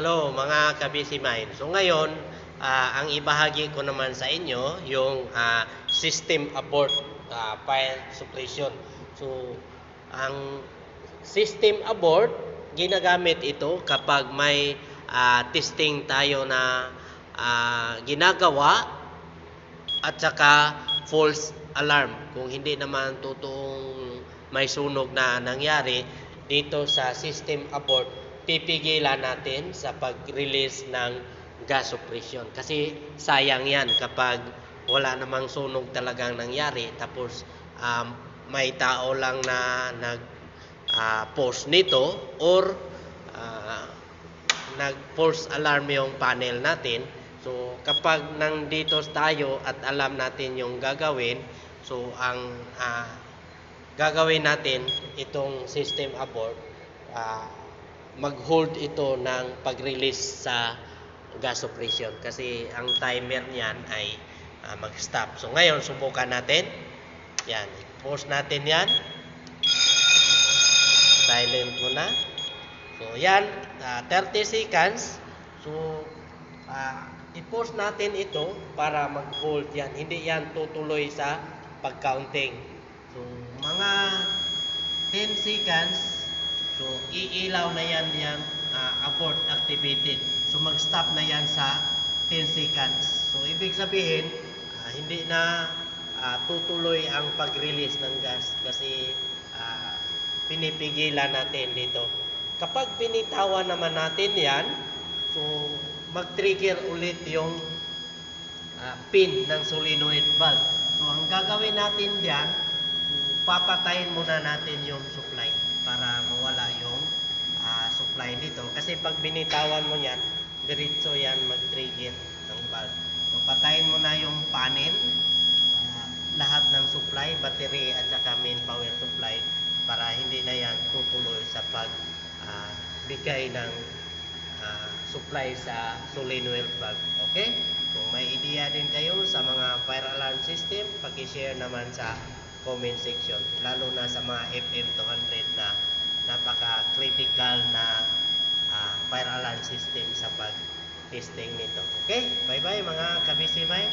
Hello mga ka-busy mind. So ngayon, ang ibahagi ko naman sa inyo yung system abort file suppression. So ang system abort, ginagamit ito kapag may testing tayo na ginagawa at saka false alarm. Kung hindi naman totoong may sunog na nangyari dito sa system abort, pipigilan natin sa pag-release ng gas suppression. Kasi sayang yan kapag wala namang sunog talagang nangyari tapos may tao lang na nag-post nito or nag-false alarm yung panel natin. So kapag nandito tayo at alam natin yung gagawin, so ang gagawin natin itong system abort, mag-hold ito ng pag-release sa gas suppression kasi ang timer niyan ay mag-stop. So ngayon subukan natin. Yan, i-pause natin yan. Silent muna. So yan, 30 seconds. So i-pause natin ito para mag-hold yan. Hindi yan tutuloy sa pag-counting. So mga 10 seconds. So iilaw na yan abort activated. So mag-stop na yan sa 10 seconds. So ibig sabihin, hindi na tutuloy ang pag-release ng gas kasi pinipigilan natin dito. Kapag binitawan naman natin yan, so mag-trigger ulit yung pin ng solenoid valve. So ang gagawin natin diyan, papatayin muna natin yung supply para mawala yung supply dito. Kasi pag binitawan mo yan, diretso yan mag-trigger ng valve. So patayin mo na yung panel, lahat ng supply, battery at saka main power supply para hindi na yan tutuloy sa bigay ng supply sa solenoid valve. Okay? Kung may idea din kayo sa mga fire alarm system, paki-share naman sa comment section. Lalo na sa mga FM200 na napaka-critical na fire alarm system sa pag-testing nito. Okay? Bye-bye mga ka-busy mind.